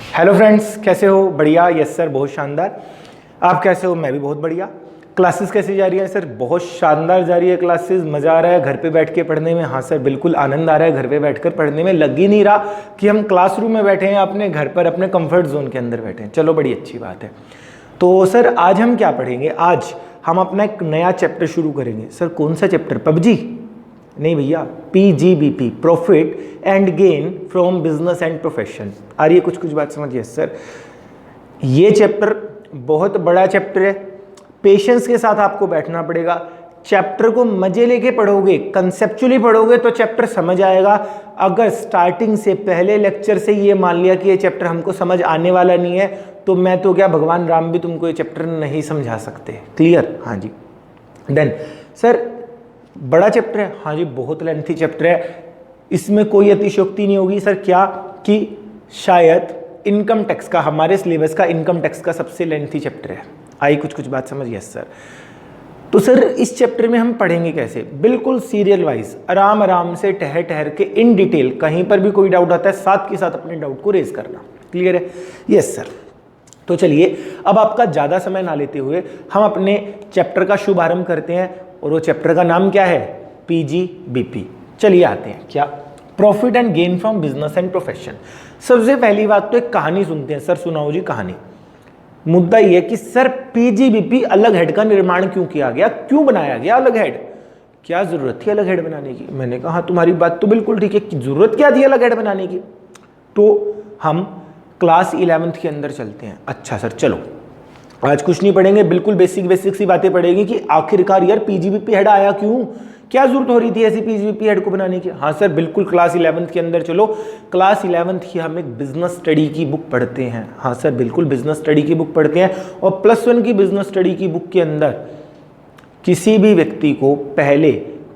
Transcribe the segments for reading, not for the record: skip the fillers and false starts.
Hello friends, कैसे हो? बढ़िया। यस सर, बहुत शानदार। आप कैसे हो? मैं भी बहुत बढ़िया। क्लासेस कैसी जा रही है सर? बहुत शानदार जा रही है क्लासेस। मज़ा आ रहा है घर पे बैठ के पढ़ने में? हाँ सर, बिल्कुल आनंद आ रहा है घर पे बैठकर पढ़ने में। लग ही नहीं रहा कि हम क्लासरूम में बैठे हैं, अपने घर पर अपने कंफर्ट जोन के अंदर बैठे हैं। चलो, बड़ी अच्छी बात है। तो सर आज हम क्या पढ़ेंगे? आज हम अपना एक नया चैप्टर शुरू करेंगे। सर कौन सा चैप्टर? पबजी? नहीं भैया, PGBP, profit and gain from business and profession. आ रही है कुछ बात समझिए सर। ये चैप्टर बहुत बड़ा चैप्टर है। पेशेंस के साथ आपको बैठना पड़ेगा। चैप्टर को मजे लेके पढ़ोगे, कंसेप्चुअली पढ़ोगे तो चैप्टर समझ आएगा। अगर स्टार्टिंग से पहले लेक्चर से ये मान लिया कि ये चैप्टर हमको समझ आने वाला नहीं है, तो मैं तो क्या, भगवान राम भी तुमको ये चैप्टर नहीं समझा सकते। क्लियर? हाँ जी। देन सर बड़ा चैप्टर है? हाँ जी, बहुत लेंथी चैप्टर है। इसमें कोई अतिशयोक्ति नहीं होगी सर। क्या कि शायद इनकम टैक्स का, हमारे सिलेबस का इनकम टैक्स का सबसे लेंथी चैप्टर है। आई कुछ बात समझ? Yes sir. तो सर इस चैप्टर में हम पढ़ेंगे कैसे? बिल्कुल सीरियल वाइज, आराम से, ठहर के, इन डिटेल। कहीं पर भी कोई डाउट आता है, साथ के साथ अपने डाउट को रेज करना। क्लियर है? Yes sir. तो चलिए, अब आपका ज़्यादा समय ना लेते हुए हम अपने चैप्टर का शुभारंभ करते हैं। और वो चैप्टर का नाम क्या है? PGBP। चलिए आते हैं। क्या? Profit and gain from business and profession. सबसे पहली बात तो एक कहानी सुनते हैं। सर सुनाओ जी कहानी। मुद्दा ये है कि सर PGBP अलग हेड का निर्माण क्यों किया गया, क्यों बनाया गया अलग हेड? क्या जरूरत थी अलग हेड बनाने की? मैंने कहा तुम्हारी बात तो बिल्कुल ठीक है कि जरूरत क्या थी अलग हेड बनाने की। तो हम क्लास 11th के अंदर चलते हैं। अच्छा सर चलो, आज कुछ नहीं पढ़ेंगे, बिल्कुल बेसिक सी बातें पढ़ेंगी कि आखिरकार यार PGBP हेड आया क्यों, क्या जरूरत हो रही थी ऐसी PGBP हेड को बनाने की। हाँ सर बिल्कुल, क्लास 11th के अंदर चलो। क्लास 11th की हम एक बिजनेस स्टडी की बुक पढ़ते हैं। हाँ सर बिल्कुल, बिजनेस स्टडी की बुक पढ़ते हैं। और +1 की बिजनेस स्टडी की बुक के अंदर किसी भी व्यक्ति को पहले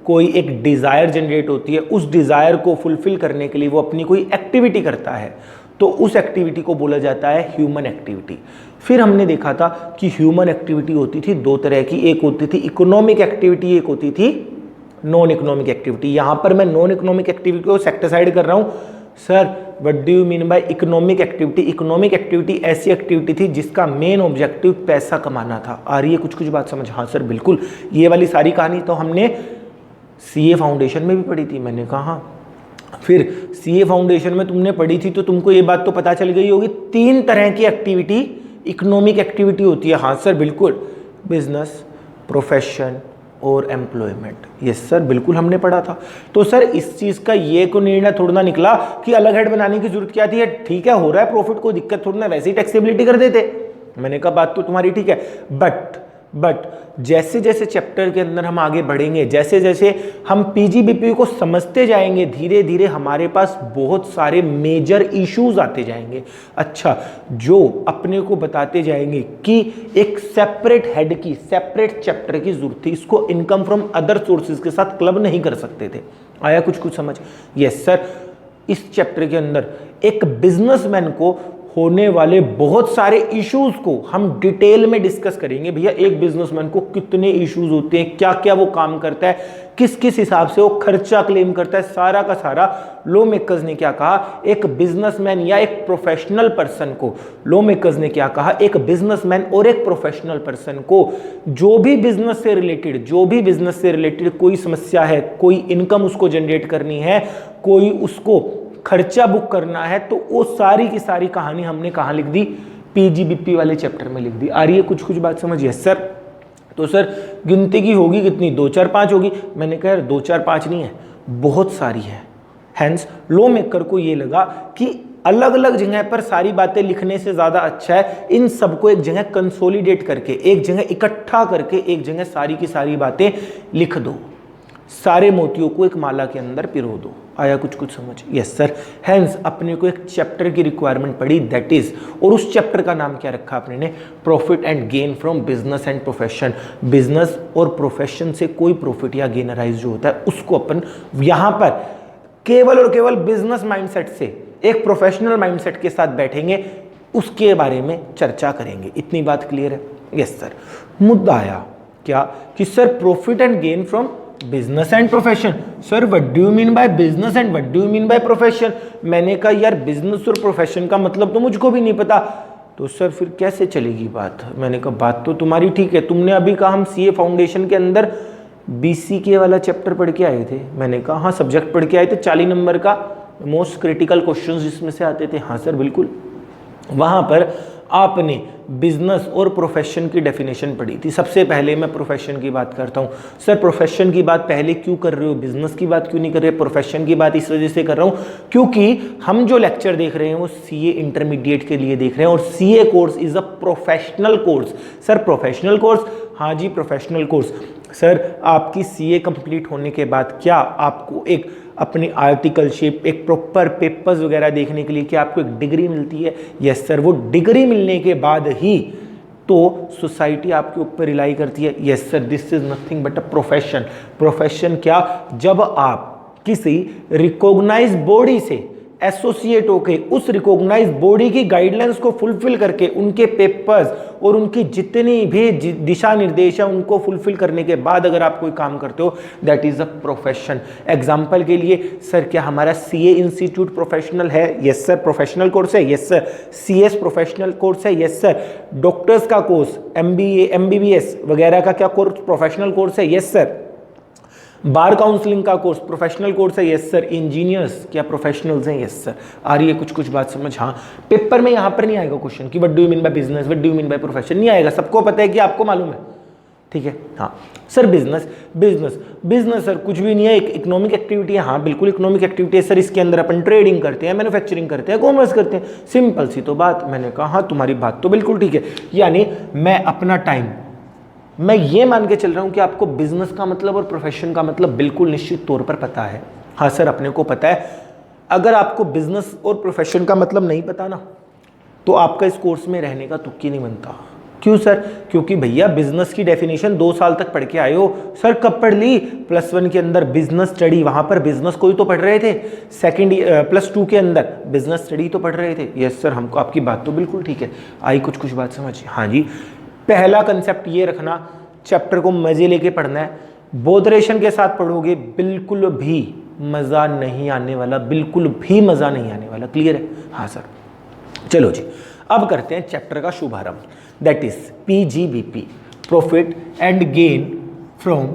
कोई एक डिजायर जनरेट होती है। उस डिजायर को फुलफिल करने के लिए वो अपनी कोई एक्टिविटी करता है, तो उस एक्टिविटी को बोला जाता है ह्यूमन एक्टिविटी। फिर हमने देखा था कि ह्यूमन एक्टिविटी होती थी दो तरह की। एक होती थी इकोनॉमिक एक्टिविटी, एक होती थी नॉन इकोनॉमिक एक्टिविटी। यहां पर मैं नॉन इकोनॉमिक एक्टिविटी को सेक्टरसाइड कर रहा हूं। Sir what do you mean bye economic activity? Economic activity ऐसी एक्टिविटी थी जिसका मेन ऑब्जेक्टिव पैसा कमाना था। आ रही है कुछ बात समझ? हाँ सर बिल्कुल, ये वाली सारी कहानी तो हमने CA फाउंडेशन में भी पढ़ी थी। मैंने कहा हाँ। फिर CA फाउंडेशन में तुमने पढ़ी थी तो तुमको ये बात तो पता चल गई होगी, 3 तरह की एक्टिविटी इकोनॉमिक एक्टिविटी होती है। हाँ सर बिल्कुल, बिजनेस, प्रोफेशन और एम्प्लॉयमेंट। यस सर बिल्कुल हमने पढ़ा था। तो सर इस चीज का ये को निर्णय थोड़ा ना निकला कि अलग हेड बनाने की जरूरत क्या थी। ठीक है, हो रहा है प्रॉफिट, को दिक्कत थोड़ा ना, वैसे ही टैक्सेबिलिटी कर देते। मैंने कहा बात तो तुम्हारी ठीक है, बट जैसे जैसे चैप्टर के अंदर हम आगे बढ़ेंगे, जैसे जैसे हम PGBP को समझते जाएंगे, धीरे धीरे हमारे पास बहुत सारे मेजर इश्यूज आते जाएंगे। अच्छा, जो अपने को बताते जाएंगे कि एक सेपरेट हेड की, सेपरेट चैप्टर की जरूरत थी। इसको इनकम फ्रॉम अदर सोर्सेज के साथ क्लब नहीं कर सकते थे। आया कुछ समझ? Yes sir. इस चैप्टर के अंदर एक बिजनेसमैन को होने वाले बहुत सारे इश्यूज को हम डिटेल में डिस्कस करेंगे। भैया एक बिजनेसमैन को कितने इश्यूज होते हैं, क्या क्या वो काम करता है, किस किस हिसाब से वो खर्चा क्लेम करता है, सारा का सारा लॉ मेकर्स ने क्या कहा, एक बिजनेसमैन या एक प्रोफेशनल पर्सन को, लॉ मेकर्स ने क्या कहा, एक बिजनेसमैन और एक प्रोफेशनल पर्सन को जो भी बिजनेस से रिलेटेड कोई समस्या है, कोई इनकम उसको जनरेट करनी है, कोई उसको खर्चा बुक करना है, तो वो सारी की सारी कहानी हमने कहाँ लिख दी? PGBP वाले चैप्टर में लिख दी। आ रही है कुछ बात समझिए सर। तो सर गिनती की होगी कितनी? 2 4 5 होगी। मैंने कहा 2 4 5 नहीं है, बहुत सारी है। हैंस लॉ मेकर को ये लगा कि अलग अलग जगह पर सारी बातें लिखने से ज्यादा अच्छा है इन सबको एक जगह कंसोलिडेट करके, एक जगह इकट्ठा करके, एक जगह सारी की सारी बातें लिख दो, सारे मोतियों को एक माला के अंदर पिरो दो। आया कुछ समझ? Yes sir. हैंस अपने को एक चैप्टर की रिक्वायरमेंट पड़ी, दैट इज, और उस चैप्टर का नाम क्या रखा आपने ने? Profit and gain from business and profession. Business और प्रोफेशन से कोई प्रॉफिट या गेन अराइज जो होता है उसको अपन यहां पर केवल और केवल बिजनेस माइंडसेट से एक प्रोफेशनल माइंडसेट के साथ बैठेंगे, उसके बारे में चर्चा करेंगे। इतनी बात क्लियर है? Yes sir. मुद्दा आया क्या कि sir profit and gain from business and profession. Sir what do you mean by business and what do you mean by profession? मैंने कहा यार बिजनेस और प्रोफेशन का मतलब तो मुझको भी नहीं पता। तो सर फिर कैसे चलेगी बात? मैंने कहा बात तो तुम्हारी ठीक है, तुमने अभी कहा हम सीए फाउंडेशन के अंदर बीसीके वाला चैप्टर पढ़ के आए थे। मैंने कहा हाँ सब्जेक्ट पढ़ के आए थे, 40 नंबर का मोस्ट क्रिटिकल क्वेश्चंस जिसमें से आते थे। हाँ सर बिल्कुल। वहाँ पर आपने बिजनेस और प्रोफेशन की डेफिनेशन पढ़ी थी। सबसे पहले मैं प्रोफेशन की बात करता हूँ। सर प्रोफेशन की बात पहले क्यों कर रहे हो, बिजनेस की बात क्यों नहीं कर रहे? प्रोफेशन की बात इस वजह से कर रहा हूँ क्योंकि हम जो लेक्चर देख रहे हैं वो सीए इंटरमीडिएट के लिए देख रहे हैं और CA course is a professional course. Sir professional course? हाँ जी प्रोफेशनल कोर्स। सर आपकी सीए कंप्लीट होने के बाद क्या आपको एक अपनी आर्टिकलशिप, एक प्रॉपर पेपर्स वगैरह देखने के लिए क्या आपको एक डिग्री मिलती है? Yes sir. वो डिग्री मिलने के बाद ही तो सोसाइटी आपके ऊपर रिलाई करती है। Yes sir, this is nothing but a profession. Profession क्या? जब आप किसी रिकॉग्नाइज्ड बॉडी से एसोसिएट होके उस रिकॉग्नाइज बॉडी की गाइडलाइंस को फुलफिल करके उनके पेपर्स और उनकी जितनी भी दिशा निर्देश है उनको फुलफिल करने के बाद अगर आप कोई काम करते हो that is a profession. Example के लिए सर क्या हमारा सीए इंस्टीट्यूट प्रोफेशनल है? Yes sir. प्रोफेशनल कोर्स है? Yes sir. CS professional course है? Yes sir. डॉक्टर्स का कोर्स, एमबीए, एमबीबीएस वगैरह का क्या कोर्स प्रोफेशनल कोर्स है? Yes sir. बार काउंसलिंग का कोर्स प्रोफेशनल कोर्स है? Yes sir. इंजीनियर्स क्या प्रोफेशनल्स हैं? Yes sir. आ रही है कुछ बात समझ? हाँ। पेपर में यहाँ पर नहीं आएगा क्वेश्चन कि what do you mean by business, what do you mean by profession, नहीं आएगा। सबको पता है कि आपको मालूम है, ठीक है। हाँ sir business business business sir कुछ भी नहीं है, एक इकोनॉमिक एक्टिविटी है। हाँ बिल्कुल इकोनॉमिक एक्टिविटी है सर, इसके अंदर अपन ट्रेडिंग करते हैं, मैन्युफैक्चरिंग करते हैं, कॉमर्स करते हैं, सिंपल सी तो बात। मैंने कहा हाँ तुम्हारी बात तो बिल्कुल ठीक है। यानी मैं अपना टाइम मैं ये मान के चल रहा हूं कि आपको बिजनेस का मतलब और प्रोफेशन का मतलब बिल्कुल निश्चित तौर पर पता है। हाँ सर अपने को पता है। अगर आपको बिजनेस और प्रोफेशन का मतलब नहीं पता ना तो आपका इस कोर्स में रहने का तुक्की नहीं बनता। क्यों सर? क्योंकि भैया बिजनेस की डेफिनेशन 2 साल तक पढ़ के आए हो। सर कब पढ़ ली? +1 के अंदर बिजनेस स्टडी, वहां पर बिजनेस को ही तो पढ़ रहे थे। सेकंड +2 के अंदर बिजनेस स्टडी तो पढ़ रहे थे। यस सर, हमको आपकी बात तो बिल्कुल ठीक है। आई कुछ बात समझ? हाँ जी। पहला कंसेप्ट ये रखना, चैप्टर को मजे लेके पढ़ना है। बोधरेशन के साथ पढ़ोगे बिल्कुल भी मजा नहीं आने वाला, बिल्कुल भी मजा नहीं आने वाला। क्लियर है? हाँ सर। चलो जी अब करते हैं चैप्टर का शुभारंभ, that is PGBP, profit and gain from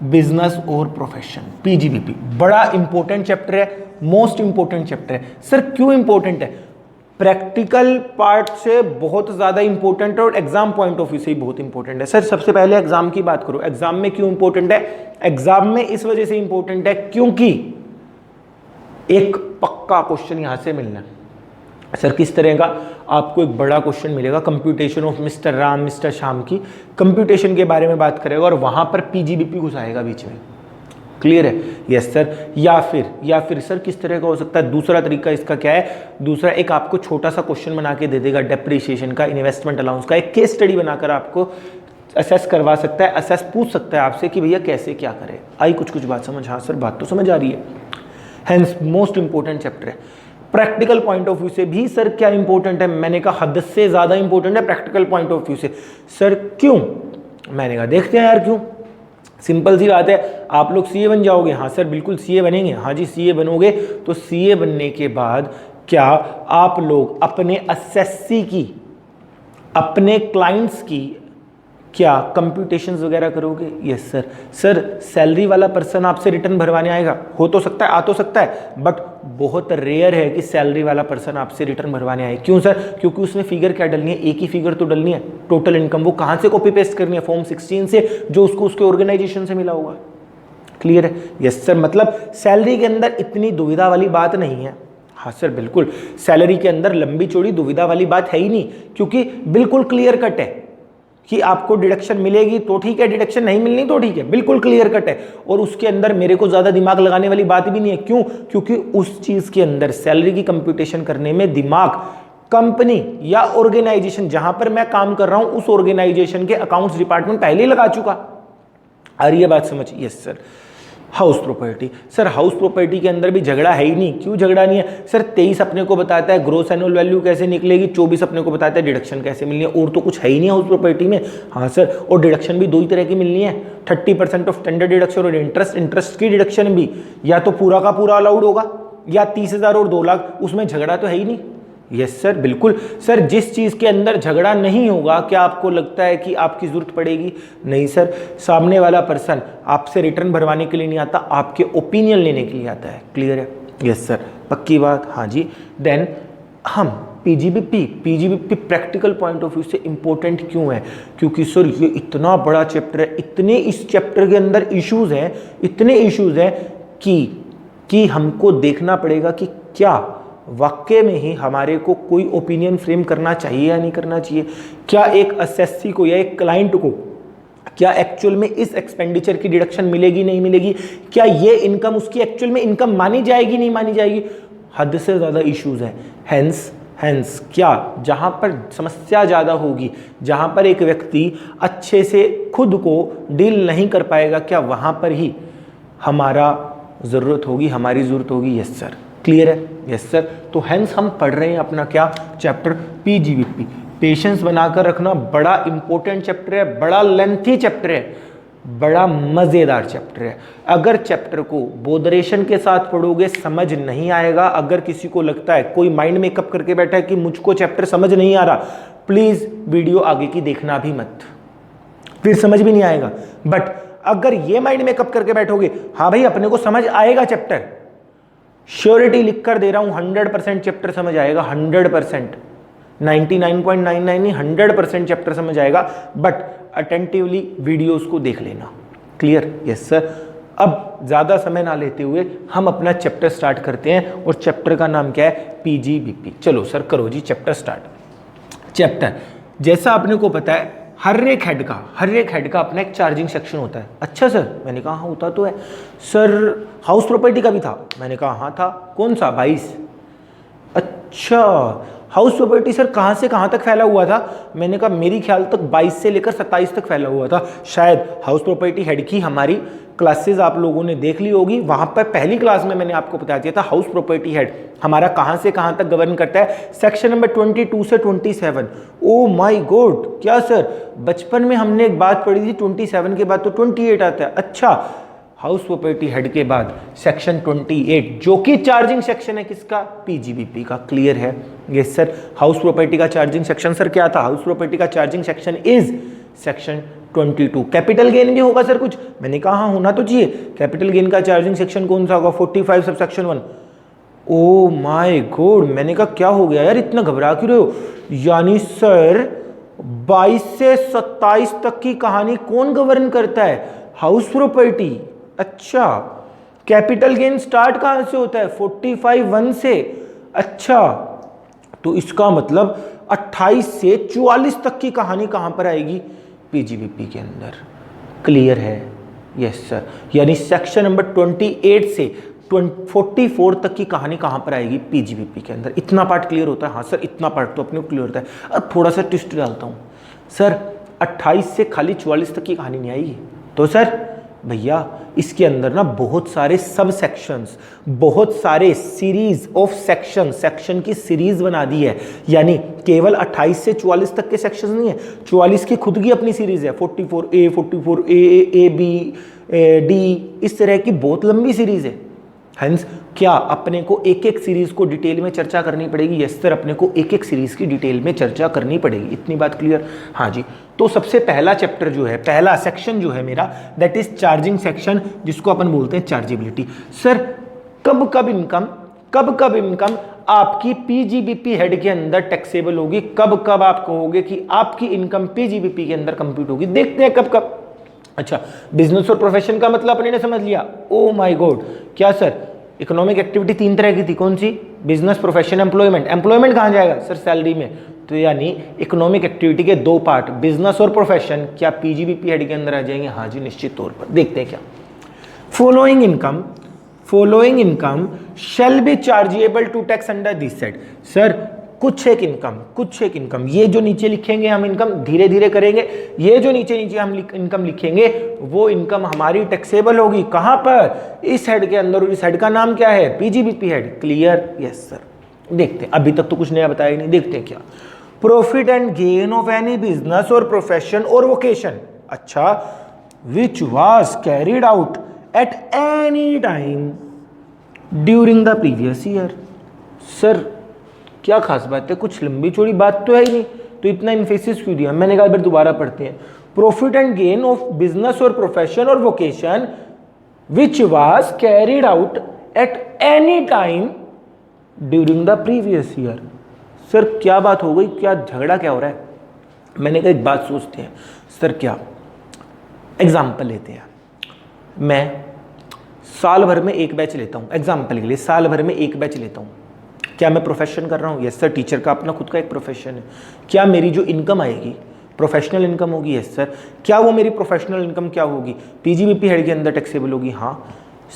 business और प्रोफेशन। पीजीबीपी बड़ा इंपॉर्टेंट चैप्टर है, मोस्ट इंपॉर्टेंट चैप्टर है। सर क्यों इंपॉर्टेंट है? प्रैक्टिकल पार्ट से बहुत ज्यादा इंपॉर्टेंट है और एग्जाम पॉइंट ऑफ व्यू से ही बहुत इंपॉर्टेंट है। सर सबसे पहले एग्जाम की बात करो, एग्जाम में क्यों इंपॉर्टेंट है? एग्जाम में इस वजह से इंपॉर्टेंट है क्योंकि एक पक्का क्वेश्चन यहां से मिलना है। सर किस तरह का? आपको एक बड़ा क्वेश्चन मिलेगा computation of mister Ram mister Shyam की, कंप्यूटेशन के बारे में बात करेगा और वहां पर पीजीबीपी घुसाएगा बीच में। क्लियर है? Yes sir. या फिर सर किस तरह का हो सकता है? दूसरा तरीका इसका क्या है? दूसरा एक आपको छोटा सा क्वेश्चन बना के दे देगा डेप्रिसिएशन का, इन्वेस्टमेंट अलाउंस का, एक केस स्टडी बनाकर आपको असेस करवा सकता है, असेस पूछ सकता है आपसे कि भैया कैसे क्या करें। आई कुछ बात समझ? हाँ सर बात तो समझ आ रही है। हेंस मोस्ट इंपॉर्टेंट चैप्टर है। प्रैक्टिकल पॉइंट ऑफ व्यू से भी सर क्या इंपॉर्टेंट है? मैंने कहा हद से ज्यादा इंपॉर्टेंट है प्रैक्टिकल पॉइंट ऑफ व्यू से। सर क्यों? मैंने कहा देखते हैं यार क्यों। सिंपल सी बात है, आप लोग सीए बन जाओगे। हाँ सर बिल्कुल सीए बनेंगे। हाँ जी सीए बनोगे तो सीए बनने के बाद क्या आप लोग अपने एसएससी की, अपने क्लाइंट्स की क्या कंप्यूटेशंस वगैरह करोगे? Yes sir. सर सैलरी वाला पर्सन आपसे रिटर्न भरवाने आएगा? हो तो सकता है, आ तो सकता है, बट बहुत रेयर है कि सैलरी वाला पर्सन आपसे रिटर्न भरवाने आए। क्यों सर? क्योंकि उसने फिगर क्या डलनी है? एक ही फिगर तो डलनी है, टोटल इनकम। वो कहां से कॉपी पेस्ट करनी है? फॉर्म 16 से, जो उसको उसके ऑर्गेनाइजेशन से मिला होगा। क्लियर है? Yes sir. मतलब सैलरी के अंदर इतनी दुविधा वाली बात नहीं है। हाँ सर बिल्कुल, सैलरी के अंदर लंबी चौड़ी दुविधा वाली बात है ही नहीं, क्योंकि बिल्कुल क्लियर कट है कि आपको डिडक्शन मिलेगी तो ठीक है, डिडक्शन नहीं मिलनी तो ठीक है, बिल्कुल क्लियर कट है। और उसके अंदर मेरे को ज्यादा दिमाग लगाने वाली बात भी नहीं है। क्यों? क्योंकि उस चीज के अंदर सैलरी की कंप्यूटेशन करने में दिमाग कंपनी या ऑर्गेनाइजेशन जहां पर मैं काम कर रहा हूं उस ऑर्गेनाइजेशन के अकाउंट्स डिपार्टमेंट पहले ही लगा चुका। आ रही है बात समझ? Yes sir. House property. Sir house property के अंदर भी झगड़ा है ही नहीं, क्यों झगड़ा नहीं है सर? 23 अपने को बताता है ग्रोस एनुअल वैल्यू कैसे निकलेगी, 24 अपने को बताता है डिडक्शन कैसे मिलनी है, और तो कुछ है ही नहीं हाउस प्रॉपर्टी में। हाँ सर, और डिडक्शन भी दो ही तरह की मिलनी है, 30% ऑफ स्टैंडर्ड डिडक्शन और इंटरेस्ट की डिडक्शन भी, या तो पूरा का पूरा अलाउड होगा या 30,000 और 2 लाख, उसमें झगड़ा तो है ही नहीं। यस सर, बिल्कुल सर। जिस चीज़ के अंदर झगड़ा नहीं होगा, क्या आपको लगता है कि आपकी ज़रूरत पड़ेगी? नहीं सर। सामने वाला पर्सन आपसे रिटर्न भरवाने के लिए नहीं आता, आपके ओपिनियन लेने के लिए आता है। क्लियर है? यस सर, पक्की बात। हाँ जी। देन हम PGBP practical point of view से इंपॉर्टेंट क्यों है? क्योंकि सर ये इतना बड़ा चैप्टर है, इतने इस चैप्टर के अंदर इश्यूज हैं, इतने इश्यूज हैं कि हमको देखना पड़ेगा कि क्या वाकई में ही हमारे को कोई ओपिनियन फ्रेम करना चाहिए या नहीं करना चाहिए। क्या एक असेसी को या एक क्लाइंट को क्या एक्चुअल में इस एक्सपेंडिचर की डिडक्शन मिलेगी नहीं मिलेगी, क्या ये इनकम उसकी एक्चुअल में इनकम मानी जाएगी नहीं मानी जाएगी। हद से ज़्यादा इश्यूज हैं। हेंस क्या जहाँ पर समस्या ज़्यादा होगी, जहाँ पर एक व्यक्ति अच्छे से खुद को डील नहीं कर पाएगा, क्या वहाँ पर ही हमारी ज़रूरत होगी। यस सर, क्लियर है? Yes sir. तो हेंस हम पढ़ रहे हैं अपना क्या चैप्टर, पीजीबीपी। पेशेंस बनाकर रखना, बड़ा इंपॉर्टेंट चैप्टर है, बड़ा लेंथी चैप्टर है, बड़ा मज़ेदार चैप्टर है। अगर चैप्टर को बोधरेशन के साथ पढ़ोगे समझ नहीं आएगा। अगर किसी को लगता है, कोई माइंड मेकअप करके बैठा है कि मुझको चैप्टर समझ नहीं आ रहा, प्लीज़ वीडियो आगे की देखना भी मत, फिर समझ भी नहीं आएगा। बट अगर ये माइंड मेकअप करके बैठोगे, हाँ भाई अपने को समझ आएगा चैप्टर, श्योरिटी लिख कर दे रहा हूं, 100% चैप्टर समझ आएगा, 100%, 99.99 नहीं, 100% चैप्टर समझ आएगा। बट अटेंटिवली वीडियोस को देख लेना। क्लियर? Yes sir. अब ज़्यादा समय ना लेते हुए हम अपना चैप्टर स्टार्ट करते हैं, और चैप्टर का नाम क्या है? पीजीबीपी। चलो सर करो जी चैप्टर स्टार्ट। चैप्टर जैसा आपने को पता है, हर एक हेड का अपना एक चार्जिंग सेक्शन होता है। अच्छा सर, मैंने कहा हाँ होता तो है। सर हाउस प्रॉपर्टी का भी था? मैंने कहा हाँ था। कौन सा? 22। अच्छा, हाउस प्रॉपर्टी सर कहाँ से कहाँ तक फैला हुआ था? मैंने कहा मेरी ख्याल तक 22 से लेकर 27 तक फैला हुआ था शायद। हाउस प्रॉपर्टी हेड की हमारी क्लासेस आप लोगों ने देख ली होगी, वहाँ पर पहली क्लास में मैंने आपको बता दिया था हाउस प्रॉपर्टी हेड हमारा कहाँ से कहाँ तक गवर्न करता है। सेक्शन नंबर 22 से 27। ओ माय गॉड, क्या सर बचपन में हमने एक बात पढ़ी थी, 27 के बाद तो 28 आता है। अच्छा, हाउस प्रॉपर्टी हेड के बाद सेक्शन 28 जो कि चार्जिंग सेक्शन है किसका? पीजीबीपी का। क्लियर है? Yes sir. हाउस प्रॉपर्टी का चार्जिंग सेक्शन सर क्या था? हाउस प्रॉपर्टी का charging section is section 22। Capital gain भी होगा सर कुछ? मैंने कहा हाँ होना तो चाहिए। कैपिटल गेन का चार्जिंग सेक्शन कौन सा होगा? 45 sub section 1। O my God, मैंने कहा क्या हो गया यार, इतना घबरा क्यों रहे हो? यानी सर 22 से 27 तक की कहानी कौन गवर्न करता है? House property. अच्छा, कैपिटल गेन स्टार्ट कहां से होता है? 45(1) से। अच्छा, तो इसका मतलब 28 से 44 तक की कहानी कहां पर आएगी? पीजीबीपी के अंदर। क्लियर है? Yes sir. यानी सेक्शन नंबर 28 से 44 तक की कहानी कहां पर आएगी? पीजीबीपी के अंदर। इतना पार्ट क्लियर होता है? हाँ सर, इतना पार्ट तो अपने को क्लियर होता है। अब थोड़ा सा ट्विस्ट डालता हूं सर, 28 से खाली 44 तक की कहानी नहीं आएगी तो सर भैया इसके अंदर ना बहुत सारे सब सेक्शंस, बहुत सारे सीरीज ऑफ सेक्शन की सीरीज बना दी है। यानी केवल 28 से 44 तक के सेक्शंस नहीं है, 44 की खुद की अपनी सीरीज है, 44A, 44A, B, D, इस तरह की बहुत लंबी सीरीज है। हेंस क्या अपने को एक एक सीरीज को डिटेल में चर्चा करनी पड़ेगी? यस सर, अपने को एक एक सीरीज की डिटेल में चर्चा करनी पड़ेगी। इतनी बात क्लियर? हाँ जी। तो सबसे पहला चैप्टर जो है, पहला सेक्शन जो है मेरा, दैट इज चार्जिंग सेक्शन, जिसको अपन बोलते हैं चार्जेबिलिटी। सर कब कब इनकम आपकी पीजीबीपी हेड के अंदर टैक्सेबल होगी? कब कब आप कहोगे कि आपकी इनकम पीजीबीपी के अंदर कंप्यूट होगी? देखते हैं कब कब। अच्छा, बिजनेस और प्रोफेशन का मतलब अपने ने समझ लिया। ओ माय गॉड, क्या सर इकोनॉमिक एक्टिविटी 3 तरह की थी? कौन सी? Business, profession, employment. एम्प्लॉयमेंट कहाँ जाएगा सर? सैलरी में। तो यानी इकोनॉमिक एक्टिविटी के 2 पार्ट, बिजनेस और प्रोफेशन, क्या पीजीबीपी हेड के अंदर आ जाएंगे? हाँ जी, निश्चित तौर पर। देखते हैं क्या। Following income shall be chargeable to tax under this set. Sir कुछ एक इनकम, ये जो नीचे लिखेंगे हम इनकम धीरे धीरे करेंगे, ये जो नीचे हम इनकम लिखेंगे वो इनकम हमारी टैक्सेबल होगी। कहां पर? इस हेड के अंदर, और इस हेड का नाम क्या है? PGBP head. Clear? Yes sir. देखते हैं, अभी तक तो कुछ नया बताया नहीं, देखते हैं क्या। Profit and gain of any business और प्रोफेशन और वोकेशन, अच्छा, विच was carried out at any time during the previous year. Sir क्या खास बात है? कुछ लंबी चौड़ी बात तो है ही नहीं, तो इतना इन्फेसिस क्यों दिया? मैंने कहा एक बार दोबारा पढ़ते हैं। Profit and gain of business और profession or vocation which was carried out at any time during the previous year. Sir क्या बात हो गई? क्या झगड़ा क्या हो रहा है? मैंने कहा एक बात सोचते हैं। सर क्या? एग्जाम्पल लेते हैं। मैं साल भर में एक बैच लेता हूँ, एग्जाम्पल के लिए साल भर में एक बैच लेता हूँ। क्या मैं प्रोफेशन कर रहा हूँ? Yes sir. टीचर का अपना खुद का एक प्रोफेशन है। क्या मेरी जो इनकम आएगी प्रोफेशनल इनकम होगी? Yes sir. क्या वो मेरी प्रोफेशनल इनकम क्या होगी? पीजीबीपी हेड के अंदर टैक्सेबल होगी। हाँ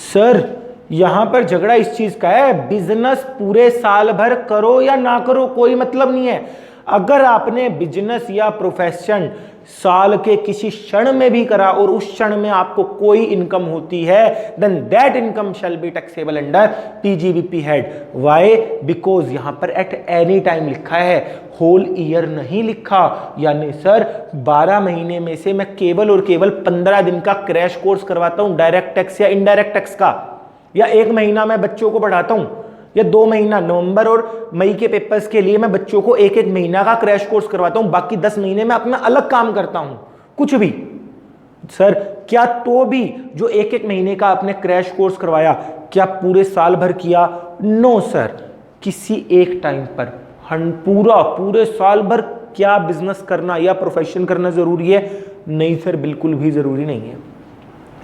सर। यहां पर झगड़ा इस चीज का है, बिजनेस पूरे साल भर करो या ना करो कोई मतलब नहीं है। अगर आपने बिजनेस या प्रोफेशन साल के किसी क्षण में भी करा और उस क्षण में आपको कोई इनकम होती है, then that income shall be taxable under PGBP head. Why? Because यहां पर एट एनी टाइम लिखा है, होल ईयर नहीं लिखा। यानी सर 12 महीने में से मैं केवल और केवल 15 दिन का क्रैश कोर्स करवाता हूं डायरेक्ट टैक्स या इनडायरेक्ट टैक्स का, या 1 महीना मैं बच्चों को पढ़ाता हूं, या 2 महीना नवंबर और मई के पेपर्स के लिए मैं बच्चों को 1-1 महीना का क्रैश कोर्स करवाता हूं, बाकी 10 महीने में अपना अलग काम करता हूं कुछ भी। सर क्या तो भी जो 1-1 महीने का आपने क्रैश कोर्स करवाया क्या पूरे साल भर किया? No sir. किसी एक टाइम पर पूरे साल भर क्या बिजनेस करना या प्रोफेशन करना जरूरी है? नहीं सर, बिल्कुल भी जरूरी नहीं है।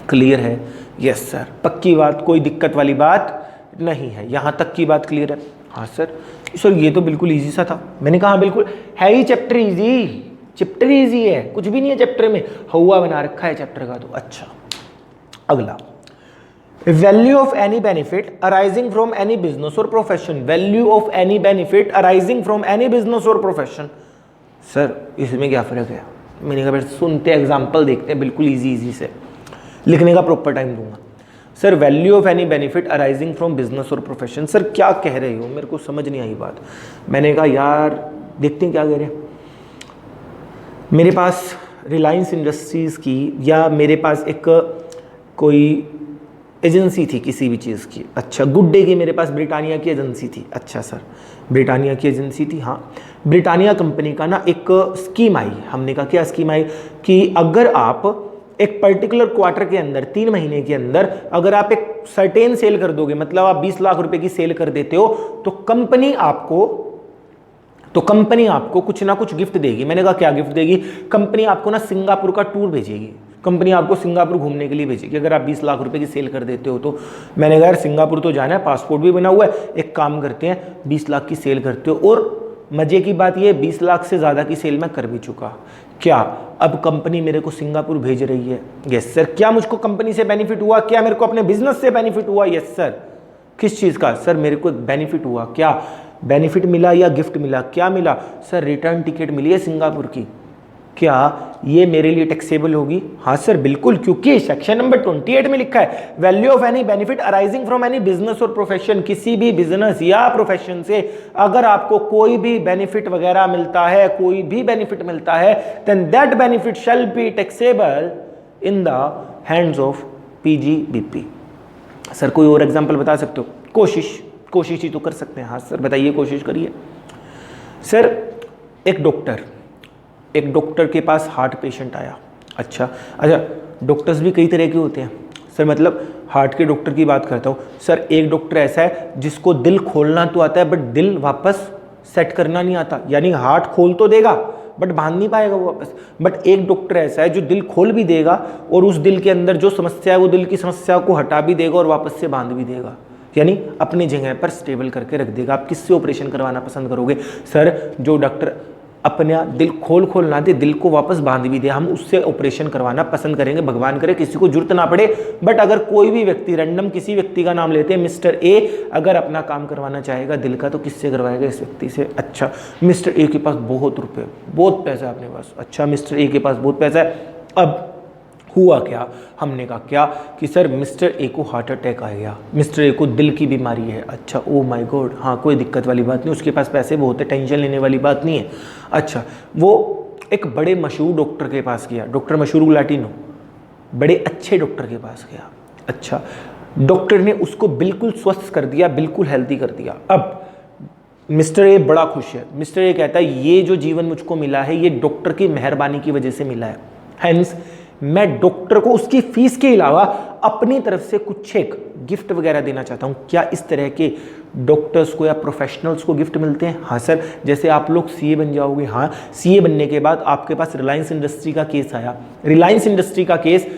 क्लियर है? Yes sir. पक्की बात, कोई दिक्कत वाली बात नहीं है, यहां तक की बात क्लियर है? हाँ सर। सर ये तो बिल्कुल इजी सा था। मैंने कहा बिल्कुल है ही, चैप्टर इजी है, कुछ भी नहीं है चैप्टर में, हवा बना रखा है चैप्टर का तो। अच्छा अगला, value of any benefit arising from any business और profession. Value of any benefit arising from any business और प्रोफेशन। सर इसमें क्या फर्क है? मैंने कहा सुनते एग्जाम्पल देखते हैं, बिल्कुल इजी से लिखने का प्रॉपर टाइम दूंगा। Sir value of any benefit arising from business और प्रोफेशन। सर क्या कह रहे हो? मेरे को समझ नहीं आई बात। मैंने कहा यार देखते हैं क्या कह रहे हैं। मेरे पास रिलायंस इंडस्ट्रीज़ की या मेरे पास एक कोई एजेंसी थी किसी भी चीज़ की। अच्छा गुड डे की मेरे पास ब्रिटानिया की एजेंसी थी। अच्छा सर ब्रिटानिया की एजेंसी थी। हाँ ब्रिटानिया कंपनी का ना एक स्कीम आई। हमने कहा क्या स्कीम आई कि अगर आप एक पर्टिकुलर क्वार्टर के अंदर 3 महीने के अंदर अगर आप एक सर्टेन सेल कर दोगे, मतलब आप 20 लाख रुपए की सेल कर देते हो, तो कंपनी आपको कुछ ना कुछ गिफ्ट देगी। मैंने कहा क्या गिफ्ट देगी? कंपनी आपको ना सिंगापुर का टूर भेजेगी। कंपनी आपको सिंगापुर घूमने के लिए भेजेगी अगर आप 20 लाख रुपए की सेल कर देते हो तो। मैंने कहा यार सिंगापुर तो जाना है, पासपोर्ट भी बना हुआ है, एक काम करते हैं 20 लाख की सेल करते हो। और मजे की बात ये 20 लाख से ज़्यादा की सेल मैं कर भी चुका। क्या अब कंपनी मेरे को सिंगापुर भेज रही है? Yes sir. क्या मुझको कंपनी से बेनिफिट हुआ? क्या मेरे को अपने बिजनेस से बेनिफिट हुआ? Yes sir. किस चीज़ का? सर मेरे को बेनिफिट हुआ। क्या बेनिफिट मिला या गिफ्ट मिला? क्या मिला? सर रिटर्न टिकट मिली है सिंगापुर की। क्या ये मेरे लिए टैक्सेबल होगी? हाँ सर बिल्कुल, क्योंकि सेक्शन नंबर 28 में लिखा है value of any benefit arising from any business और प्रोफेशन। किसी भी बिजनेस या प्रोफेशन से अगर आपको कोई भी बेनिफिट वगैरह मिलता है, कोई भी बेनिफिट मिलता है, then that benefit shall be taxable in the hands of PGBP. Sir कोई और एग्जांपल बता सकते हो? कोशिश ही तो कर सकते हैं। हाँ सर बताइए, कोशिश करिए। सर एक डॉक्टर के पास हार्ट पेशेंट आया। अच्छा डॉक्टर्स भी कई तरह के होते हैं सर, मतलब हार्ट के डॉक्टर की बात करता हूँ। सर एक डॉक्टर ऐसा है जिसको दिल खोलना तो आता है बट दिल वापस सेट करना नहीं आता, यानी हार्ट खोल तो देगा बट बांध नहीं पाएगा वो वापस। बट एक डॉक्टर ऐसा है जो दिल खोल भी देगा और उस दिल के अंदर जो समस्या है वो दिल की समस्या को हटा भी देगा और वापस से बांध भी देगा, यानी अपनी जगह पर स्टेबल करके रख देगा। आप किससे ऑपरेशन करवाना पसंद करोगे? सर जो डॉक्टर अपना दिल खोल खोल ना दे, दिल को वापस बांध भी दे, हम उससे ऑपरेशन करवाना पसंद करेंगे, भगवान करे किसी को जरूरत ना पड़े। बट अगर कोई भी व्यक्ति रैंडम किसी व्यक्ति का नाम लेते हैं, मिस्टर ए अगर अपना काम करवाना चाहेगा दिल का तो किससे करवाएगा? इस व्यक्ति से। अच्छा, मिस्टर ए के पास बहुत रुपये, बहुत पैसा है अपने पास। अच्छा, मिस्टर ए के पास बहुत पैसा है। अब हुआ क्या? हमने कहा क्या कि सर मिस्टर ए को हार्ट अटैक आ गया, मिस्टर ए को दिल की बीमारी है। अच्छा, ओ माय गॉड, हाँ कोई दिक्कत वाली बात नहीं, उसके पास पैसे बहुत है, टेंशन लेने वाली बात नहीं है। अच्छा, वो एक बड़े मशहूर डॉक्टर के पास गया, डॉक्टर मशहूर गुलाटिनो, बड़े अच्छे डॉक्टर के पास गया। अच्छा, डॉक्टर ने उसको बिल्कुल स्वस्थ कर दिया, बिल्कुल हेल्दी कर दिया। अब मिस्टर ए बड़ा खुश है। मिस्टर ए कहता है ये जो जीवन मुझको मिला है ये डॉक्टर की मेहरबानी की वजह से मिला है, हेंस मैं डॉक्टर को उसकी फीस के अलावा अपनी तरफ से कुछ एक गिफ्ट वगैरह देना चाहता हूं। क्या इस तरह के डॉक्टर्स को या प्रोफेशनल्स को गिफ्ट मिलते हैं? हाँ सर, जैसे आप लोग सीए बन जाओगे, हाँ सीए बनने के बाद आपके पास रिलायंस इंडस्ट्री का केस आया, रिलायंस इंडस्ट्री का केस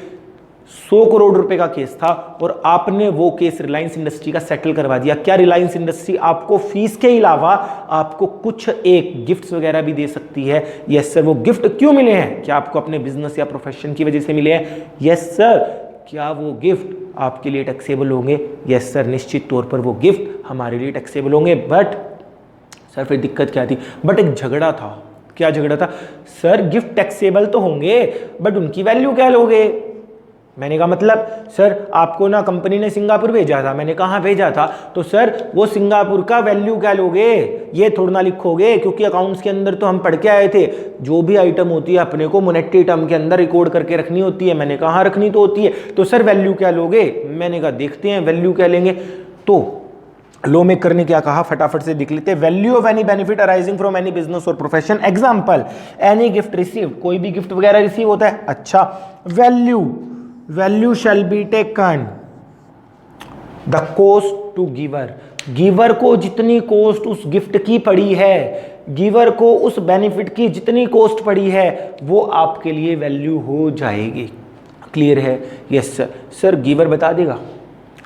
100 करोड़ रुपए का केस था और आपने वो केस रिलायंस इंडस्ट्री का सेटल करवा दिया। क्या रिलायंस इंडस्ट्री आपको फीस के अलावा आपको कुछ एक गिफ्ट्स वगैरह भी दे सकती है? Yes sir. वो गिफ्ट क्यों मिले हैं? क्या आपको अपने बिजनेस या प्रोफेशन की वजह से मिले हैं? Yes sir. क्या वो गिफ्ट आपके लिए टैक्सेबल होंगे? यस सर, निश्चित तौर पर वो गिफ्ट हमारे लिए टैक्सेबल होंगे। बट सर फिर दिक्कत क्या थी? बट एक झगड़ा था। क्या झगड़ा था? सर गिफ्ट टैक्सेबल तो होंगे बट उनकी वैल्यू क्या लोगे? मैंने कहा मतलब सर आपको ना कंपनी ने सिंगापुर भेजा था। मैंने कहा भेजा था, तो सर वो सिंगापुर का वैल्यू क्या लोगे? ये थोड़ा ना लिखोगे, क्योंकि अकाउंट्स के अंदर तो हम पढ़ के आए थे जो भी आइटम होती है अपने को मोनेटरी टर्म के अंदर रिकॉर्ड करके रखनी होती है। मैंने कहा रखनी तो होती है, तो सर वैल्यू क्या लोगे? मैंने कहा देखते हैं वैल्यू क्या लेंगे। तो लॉ मेकर ने क्या कहा, फटाफट से लिख लेते हैं। Value of any benefit arising from any business और profession, example any gift received, कोई भी गिफ्ट वगैरह रिसीव होता है। अच्छा, value shall be taken the cost to giver, giver को जितनी कॉस्ट उस गिफ्ट की पड़ी है, गिवर को उस बेनिफिट की जितनी कॉस्ट पड़ी है वो आपके लिए वैल्यू हो जाएगी। क्लियर है? Yes sir. सर गिवर बता देगा।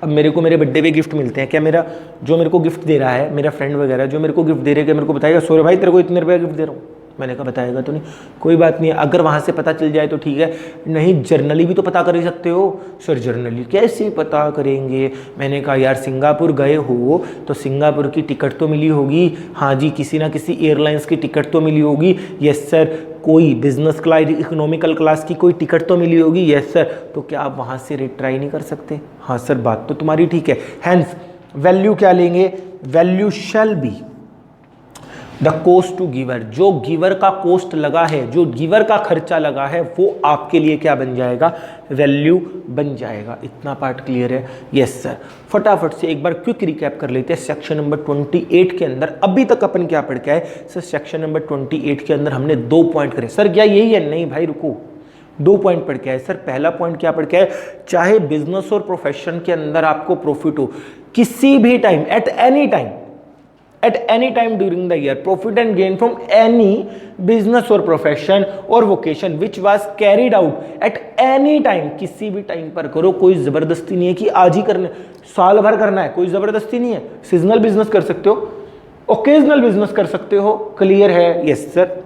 अब मेरे को मेरे बर्थडे पे गिफ्ट मिलते हैं, क्या मेरा जो मेरे को गिफ्ट दे रहा है, मेरा फ्रेंड वगैरह जो मेरे को गिफ्ट दे रहे हैं, क्या मेरे को बताएगा सौरभ भाई तेरे को इतने रुपये गिफ्ट दे रहा हूँ? मैंने कहा बताएगा तो नहीं, कोई बात नहीं है, अगर वहाँ से पता चल जाए तो ठीक है, नहीं जर्नली भी तो पता कर ही सकते हो। सर जर्नली कैसे पता करेंगे? मैंने कहा यार सिंगापुर गए हो तो सिंगापुर की टिकट तो मिली होगी। हाँ जी, किसी ना किसी एयरलाइंस की टिकट तो मिली होगी। Yes sir. कोई बिजनेस क्लास, इकोनॉमिकल क्लास की कोई टिकट तो मिली होगी। Yes sir. तो क्या आप वहाँ से रेट ट्राई नहीं कर सकते? हाँ सर, बात तो तुम्हारी ठीक है। हैंस वैल्यू क्या लेंगे? Value shall be the cost to giver, जो गिवर का कॉस्ट लगा है, जो गिवर का खर्चा लगा है वो आपके लिए क्या बन जाएगा? वैल्यू बन जाएगा। इतना पार्ट क्लियर है? Yes sir. फटाफट से एक बार क्विक रिकैप कर लेते हैं। सेक्शन नंबर 28 के अंदर अभी तक अपन क्या पढ़ के आए? सर सेक्शन नंबर 28 के अंदर हमने 2 पॉइंट करे। सर क्या यही है? नहीं भाई रुको, 2 पॉइंट पढ़ के आए। सर पहला पॉइंट क्या पढ़ के आए? चाहे बिजनेस और प्रोफेशन के अंदर आपको प्रॉफिट हो, किसी भी time, at any time during the year, profit and gain from any business or profession or vocation which was carried out at any time, किसी भी टाइम पर करो, कोई जबरदस्ती नहीं है कि आज ही करना, साल भर करना है, कोई जबरदस्ती नहीं है। सीजनल बिजनेस कर सकते हो, ओकेजनल बिजनेस कर सकते हो। क्लियर है? Yes sir.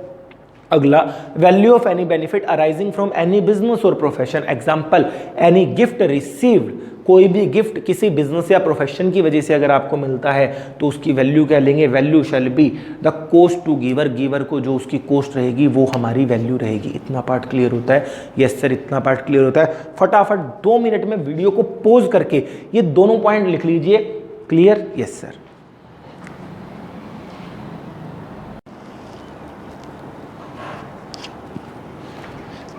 अगला, value of any benefit arising from any business और profession, example any gift received, कोई भी गिफ्ट किसी बिजनेस या प्रोफेशन की वजह से अगर आपको मिलता है तो उसकी वैल्यू क्या लेंगे? Value shall be the cost to giver, giver को जो उसकी कॉस्ट रहेगी वो हमारी वैल्यू रहेगी। इतना पार्ट क्लियर होता है? यस सर, इतना पार्ट क्लियर होता है। फटाफट 2 मिनट में वीडियो को पॉज करके ये दोनों पॉइंट लिख लीजिए। क्लियर? Yes sir.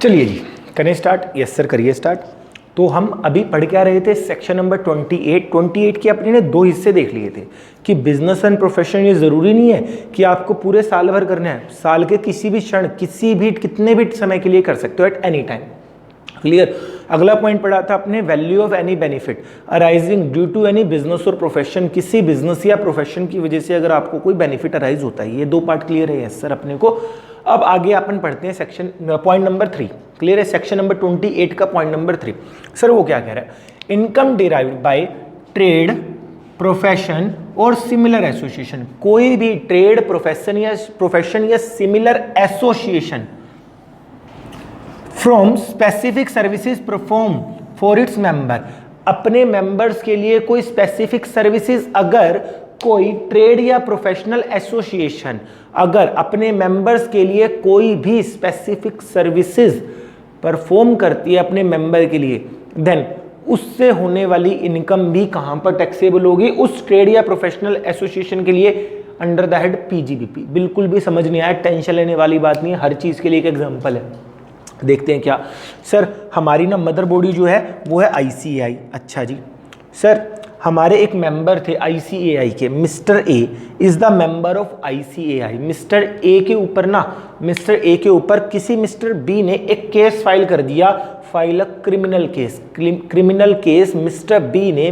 चलिए जी करें स्टार्ट। यस सर करिए स्टार्ट। तो हम अभी पढ़ क्या रहे थे? सेक्शन नंबर 28 के अपने ने 2 हिस्से देख लिए थे कि बिजनेस एंड प्रोफेशन ये जरूरी नहीं है कि आपको पूरे साल भर करना है, साल के किसी भी क्षण, किसी भी कितने भी समय के लिए कर सकते हो, एट एनी टाइम। क्लियर? अगला पॉइंट पढ़ा था अपने, value of any benefit arising due to any business और प्रोफेशन, किसी बिजनेस या प्रोफेशन की वजह से अगर आपको कोई बेनिफिट अराइज होता है। ये 2 पार्ट क्लियर है? यस सर अपने को। अब आगे अपन पढ़ते हैं सेक्शन पॉइंट नंबर 3। क्लियर है? सेक्शन नंबर 28 का पॉइंट नंबर 3। सर वो क्या कह रहा है? Income derived bye trade, profession और सिमिलर एसोसिएशन, कोई भी ट्रेड, प्रोफेशन या similar association from specific services perform for its member, अपने मेंबर्स के लिए कोई स्पेसिफिक सर्विसेज अगर कोई ट्रेड या प्रोफेशनल एसोसिएशन अगर अपने मेंबर्स के लिए कोई भी स्पेसिफिक सर्विसेज परफॉर्म करती है अपने मेंबर के लिए, देन उससे होने वाली इनकम भी कहां पर टैक्सेबल होगी, उस ट्रेड या प्रोफेशनल एसोसिएशन के लिए अंडर द हेड पीजीबीपी। बिल्कुल भी समझ नहीं आया, टेंशन लेने वाली बात नहीं है, हर चीज के लिए एक एग्जांपल है। देखते हैं क्या सर, हमारी ना मदर बॉडी जो है वो है आईसीएआई। अच्छा जी सर, हमारे एक मेंबर थे आईसीएआई के, mister A is the member of ICAI. Mister A के ऊपर ना, मिस्टर ए के ऊपर किसी मिस्टर बी ने एक केस फाइल कर दिया, file a criminal case, criminal case mister B ने,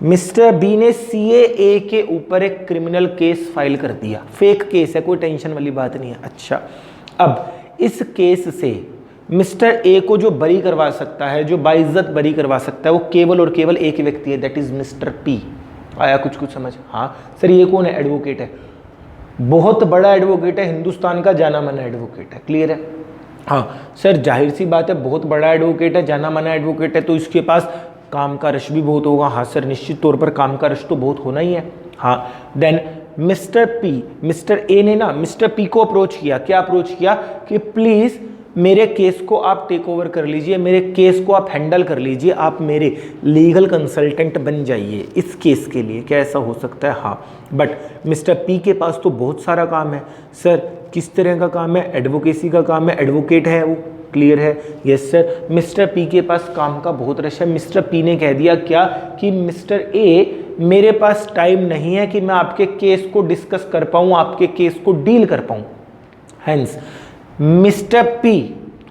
मिस्टर बी ने सीए के ऊपर एक क्रिमिनल केस फाइल कर दिया, फेक केस है, कोई टेंशन वाली बात नहीं है। अच्छा, अब इस केस से मिस्टर ए को जो बरी करवा सकता है, जो बाइज्जत बरी करवा सकता है, वो केवल और केवल एक व्यक्ति है, दैट इज मिस्टर पी। आया कुछ समझ? हाँ सर, ये कौन है? एडवोकेट है, बहुत बड़ा एडवोकेट है, हिंदुस्तान का जाना माना एडवोकेट है। क्लियर है? हाँ सर, जाहिर सी बात है, बहुत बड़ा एडवोकेट है, जाना माना एडवोकेट है, तो इसके पास काम का रश भी बहुत होगा। हाँ सर, निश्चित तौर पर काम का रश तो बहुत होना ही है। हाँ, then mister P, mister A ने ना मिस्टर पी को अप्रोच किया। क्या अप्रोच किया? कि प्लीज मेरे केस को आप टेक ओवर कर लीजिए, मेरे केस को आप हैंडल कर लीजिए, आप मेरे लीगल कंसल्टेंट बन जाइए इस केस के लिए। क्या ऐसा हो सकता है? हाँ, बट मिस्टर पी के पास तो बहुत सारा काम है। सर, किस तरह का काम है? एडवोकेसी का काम है, एडवोकेट है वो। क्लियर है? यस सर, मिस्टर पी के पास काम का बहुत रश है। मिस्टर पी ने कह दिया क्या? कि मिस्टर ए, मेरे पास टाइम नहीं है कि मैं आपके केस को डिस्कस कर पाऊं, आपके केस को डील कर पाऊं। हेंस मिस्टर पी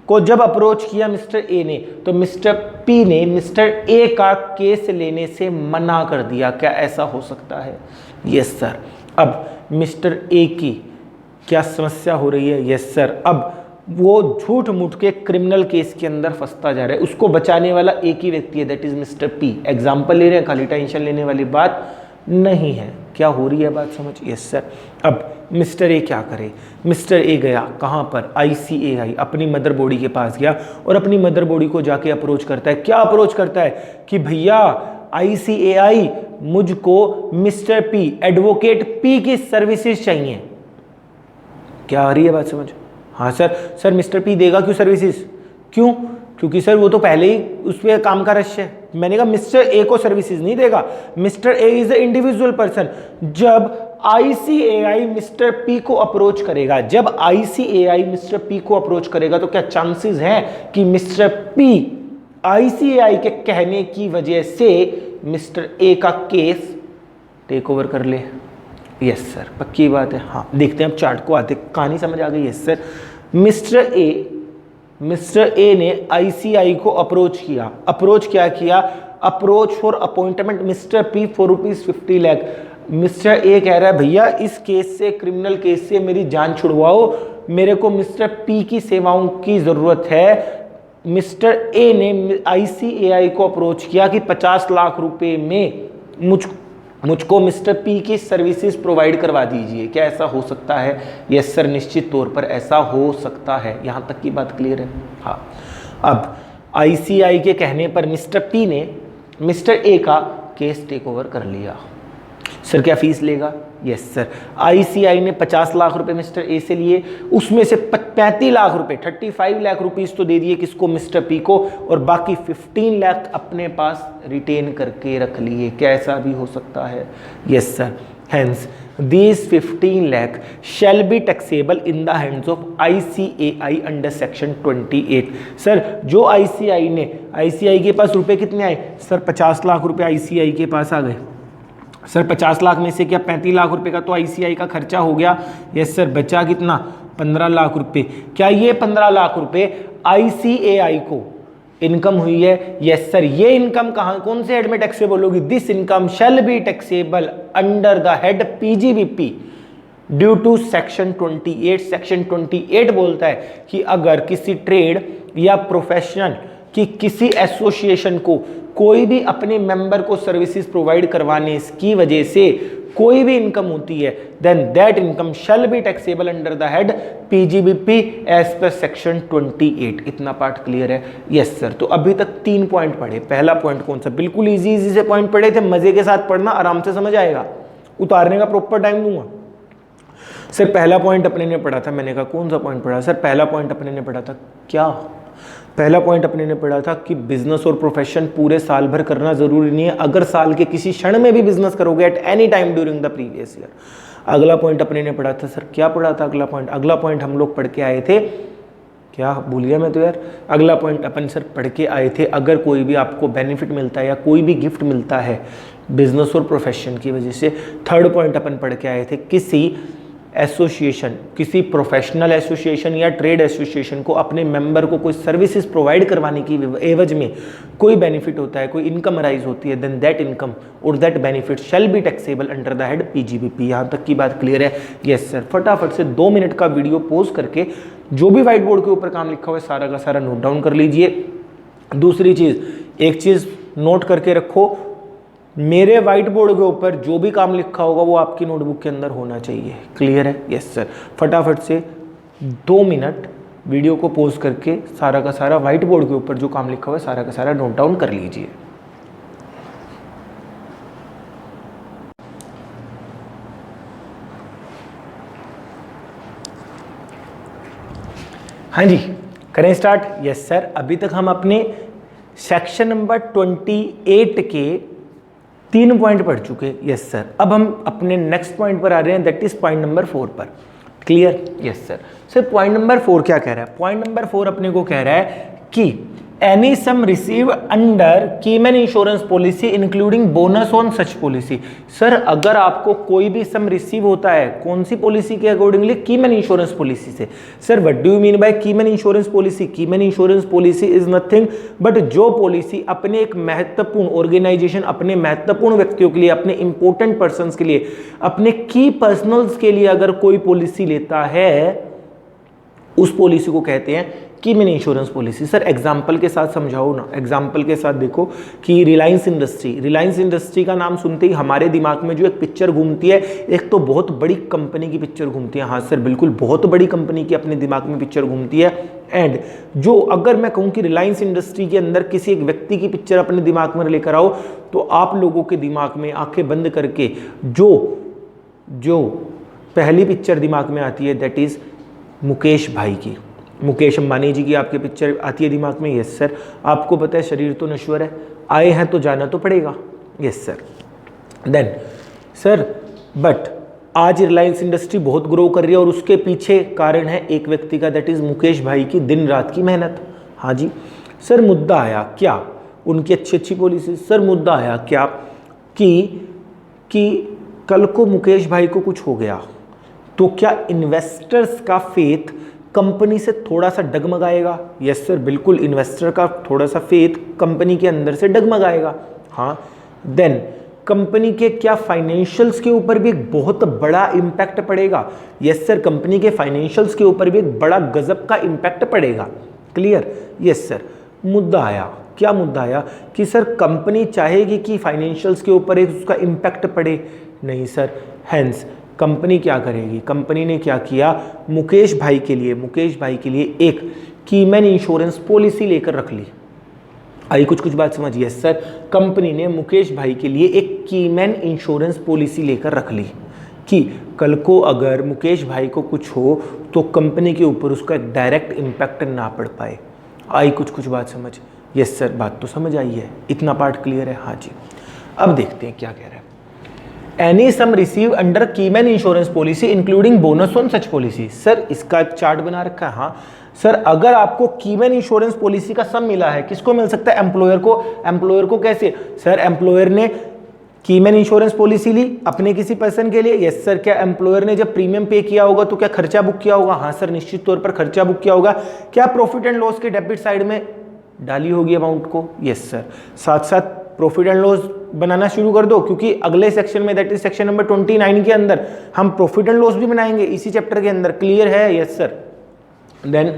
को जब अप्रोच किया मिस्टर ए ने, तो मिस्टर पी ने मिस्टर ए का केस लेने से मना कर दिया। क्या ऐसा हो सकता है? Yes sir. अब मिस्टर ए की क्या समस्या हो रही है? यस सर, अब वो झूठ मूठ के क्रिमिनल केस के अंदर फंसता जा रहा है, उसको बचाने वाला एक ही व्यक्ति है, that is mister P. Example ले रहे हैं, खाली टेंशन लेने वाली बात नहीं है। क्या हो रही है बात समझ? Yes sir. अब मिस्टर ए क्या करे? मिस्टर ए गया कहाँ पर? आईसीएआई, अपनी मदर बॉडी के पास गया और अपनी मदर बॉडी को जाके अप्रोच करता है। क्या अप्रोच करता है? कि भैया आईसीएआई, मुझको मिस्टर पी, एडवोकेट पी की सर्विसेज चाहिए। क्या आ रही है बात समझ? हाँ सर। सर, मिस्टर पी देगा क्यों सर्विसेज? क्यों? क्योंकि सर वो तो पहले ही उस पर काम का रश है। मैंने कहा मिस्टर ए को सर्विसेज नहीं देगा, mister A is a individual person. जब आईसीएआई मिस्टर पी को अप्रोच करेगा, जब आईसीएआई मिस्टर पी को अप्रोच करेगा, तो क्या चांसेस हैं कि मिस्टर पी आईसीएआई के कहने की वजह से मिस्टर ए का केस टेक ओवर कर ले? यस सर, पक्की बात है। हाँ, देखते हैं अब चार्ट को आते, कहानी समझ आ गई? Yes sir. मिस्टर ए ने आईसीआई को अप्रोच किया। अप्रोच क्या किया? Approach for appointment mister P for ₹50 lakh. Mister A कह रहा है भैया इस केस से, क्रिमिनल केस से मेरी जान छुड़वाओ, मेरे को मिस्टर पी की सेवाओं की जरूरत है। मिस्टर ए ने आईसीएआई को अप्रोच किया कि 50 लाख रुपए में मुझको मिस्टर पी की सर्विसेज प्रोवाइड करवा दीजिए। क्या ऐसा हो सकता है? यस सर, निश्चित तौर पर ऐसा हो सकता है। यहाँ तक की बात क्लियर है? हाँ। अब आईसीआई के कहने पर मिस्टर पी ने मिस्टर ए का केस टेक ओवर कर लिया। सर, क्या फीस लेगा? Yes sir. आईसीआई ने 50 लाख रुपए मिस्टर ए से लिए, उसमें से 35 लाख रुपए, 35 लाख रुपीस तो दे दिए किसको? मिस्टर पी को, और बाकी 15 लाख अपने पास रिटेन करके रख लिए। क्या ऐसा भी हो सकता है? Yes sir. Hence these 15 lakh shall be taxable in the hands of ICAI under section 28। Sir, जो ICAI के पास रुपए कितने आए? सर, 50 लाख रुपए ICAI के पास आ गए। सर, 50 लाख में से क्या 35 लाख रुपए का तो आईसीआई का खर्चा हो गया? Yes sir. बचा कितना? 15 लाख रुपए। क्या ये 15 लाख रुपए आईसीएआई को इनकम हुई है? Yes sir. ये इनकम कहां, कौन से हेड में टैक्सेबल होगी? This income shall be taxable under the head PGBP due to section 28। Section 28 बोलता है कि अगर किसी ट्रेड या कि किसी एसोसिएशन को कोई भी अपने मेंबर को सर्विसेज प्रोवाइड करवाने की वजह से कोई भी इनकम होती है, then that income shall be taxable under the head PGBP as per section 28। इतना पार्ट क्लियर है? Yes sir. तो अभी तक 3 पॉइंट पढ़े। पहला पॉइंट कौन सा? बिल्कुल इजी से पॉइंट पढ़े थे, मजे के साथ पढ़ना, आराम से समझ आएगा, उतारने का प्रॉपर टाइम दूंगा। सर पहला पॉइंट अपने ने पढ़ा था, मैंने कहा कौन सा पॉइंट पढ़ा? सर पहला पॉइंट अपने ने पढ़ा था क्या? पहला पॉइंट अपने ने पढ़ा था कि बिजनेस और प्रोफेशन पूरे साल भर करना जरूरी नहीं है, अगर साल के किसी क्षण में भी बिजनेस करोगे eight any time during the previous year. अगला पॉइंट अपने ने पढ़ा था, सर क्या पढ़ा था अगला पॉइंट? अगला पॉइंट हम लोग पढ़ के आए थे, क्या भूल गया मैं तो यार। अगला पॉइंट अपन सर पढ़ के आए थे, अगर कोई भी आपको बेनिफिट मिलता है या कोई भी गिफ्ट मिलता है बिजनेस और प्रोफेशन की वजह से। थर्ड पॉइंट अपन पढ़ के आए थे, किसी एसोसिएशन, किसी प्रोफेशनल एसोसिएशन या ट्रेड एसोसिएशन को अपने मेंबर को कोई सर्विसेज प्रोवाइड करवाने की एवज में कोई बेनिफिट होता है, कोई इनकम अराइज होती है, देन दैट इनकम और that benefit shall be taxable under the head PGBP. यहाँ तक की बात क्लियर है? Yes sir. फटाफट से 2 मिनट का वीडियो पॉज करके जो भी व्हाइट बोर्ड के ऊपर काम लिखा हुआ है सारा का सारा नोट डाउन कर लीजिए। दूसरी चीज़, एक चीज़ नोट करके रखो, मेरे व्हाइट बोर्ड के ऊपर जो भी काम लिखा होगा वो आपकी नोटबुक के अंदर होना चाहिए। क्लियर है? Yes sir. फटाफट से 2 मिनट वीडियो को पॉज करके सारा का सारा व्हाइट बोर्ड के ऊपर जो काम लिखा हुआ है सारा का सारा नोट डाउन कर लीजिए। हाँ जी, करें स्टार्ट? Yes sir. अभी तक हम अपने सेक्शन नंबर 28 के 3 पॉइंट पढ़ चुके। Yes sir. अब हम अपने नेक्स्ट पॉइंट पर आ रहे हैं, दैट इज पॉइंट नंबर 4 पर। Clear? Yes sir. Sir point number 4 क्या कह रहा है? पॉइंट नंबर 4 अपने को कह रहा है कि any sum receive under keyman insurance policy including bonus on such policy. Sir अगर आपको कोई भी सम रिसीव होता है, कौन सी पॉलिसी के अकॉर्डिंगली? कीमैन इंश्योरेंस पॉलिसी से। Sir what do you mean by keyman insurance policy? Keyman insurance policy is nothing but जो पॉलिसी अपने एक महत्वपूर्ण ऑर्गेनाइजेशन, अपने महत्वपूर्ण व्यक्तियों के लिए, अपने इंपॉर्टेंट पर्सन के लिए, अपने की पर्सनल्स के लिए अगर कोई पॉलिसी लेता है उस पॉलिसी को कहते हैं keyman insurance policy. Sir example के साथ समझाओ ना। एग्जाम्पल के साथ देखो कि रिलायंस इंडस्ट्री का नाम सुनते ही हमारे दिमाग में जो एक पिक्चर घूमती है, एक तो बहुत बड़ी कंपनी की पिक्चर घूमती है। हाँ सर बिल्कुल, बहुत बड़ी कंपनी की अपने दिमाग में पिक्चर घूमती है। एंड जो अगर मैं कहूँ कि रिलायंस इंडस्ट्री के अंदर किसी एक व्यक्ति की पिक्चर अपने दिमाग में लेकर आओ तो आप लोगों के दिमाग में आंखें बंद करके जो पहली पिक्चर दिमाग में आती है दैट इज मुकेश भाई की, मुकेश अंबानी जी की आपके पिक्चर आती है दिमाग में। Yes sir. आपको पता है शरीर तो नश्वर है, आए हैं तो जाना तो पड़ेगा। Yes sir. Then sir but आज रिलायंस इंडस्ट्री बहुत ग्रो कर रही है और उसके पीछे कारण है एक व्यक्ति का, दैट इज मुकेश भाई की दिन रात की मेहनत। हाँ जी सर। मुद्दा आया क्या? उनकी अच्छी पॉलिसी। सर मुद्दा आया क्या कि कल को मुकेश भाई को कुछ हो गया तो क्या इन्वेस्टर्स का फेथ कंपनी से थोड़ा सा डगमगाएगा? यस सर बिल्कुल, इन्वेस्टर का थोड़ा सा फेथ कंपनी के अंदर से डगमगाएगा। हाँ। देन कंपनी के क्या फाइनेंशियल्स के ऊपर भी एक बहुत बड़ा इंपैक्ट पड़ेगा? यस सर, कंपनी के फाइनेंशियल्स के ऊपर भी एक बड़ा गजब का इंपैक्ट पड़ेगा। क्लियर? Yes sir. मुद्दा आया क्या? मुद्दा आया कि सर कंपनी चाहेगी कि फाइनेंशियल्स के ऊपर एक उसका इंपैक्ट पड़े? नहीं सर। हेंस कंपनी क्या करेगी? कंपनी ने क्या किया, मुकेश भाई के लिए एक कीमैन इंश्योरेंस पॉलिसी लेकर रख ली। आई कुछ बात समझिए सर। कंपनी ने मुकेश भाई के लिए एक कीमैन इंश्योरेंस पॉलिसी लेकर रख ली कि कल को अगर मुकेश भाई को कुछ हो तो कंपनी के ऊपर उसका डायरेक्ट इम्पैक्ट ना पड़ पाए। आई कुछ बात समझ? यस सर, बात तो समझ आई है, इतना पार्ट क्लियर है। हाँ जी। अब देखते हैं क्या कह रहा है। Any sum receive under keyman insurance policy including bonus on such policy. Sir इसका एक चार्ट बना रखा है। हाँ सर, अगर आपको कीमैन इंश्योरेंस पॉलिसी का सम मिला है, किसको मिल सकता है? एम्प्लॉयर को। एम्प्लॉयर को कैसे? सर एम्प्लॉयर ने कीमैन इंश्योरेंस पॉलिसी ली अपने किसी पर्सन के लिए। Yes sir. क्या एम्प्लॉयर ने जब प्रीमियम पे किया होगा तो क्या खर्चा बुक किया होगा? हाँ सर, निश्चित तौर पर खर्चा बुक किया होगा। क्या प्रॉफिट एंड लॉस के डेबिट साइड में डाली होगी अमाउंट को? Yes sir. साथ साथ प्रॉफिट एंड लॉस बनाना शुरू कर दो, क्योंकि अगले सेक्शन में दैट इज सेक्शन नंबर 29 के अंदर हम प्रॉफिट एंड लॉस भी बनाएंगे इसी चैप्टर के अंदर। क्लियर है? Yes sir. देन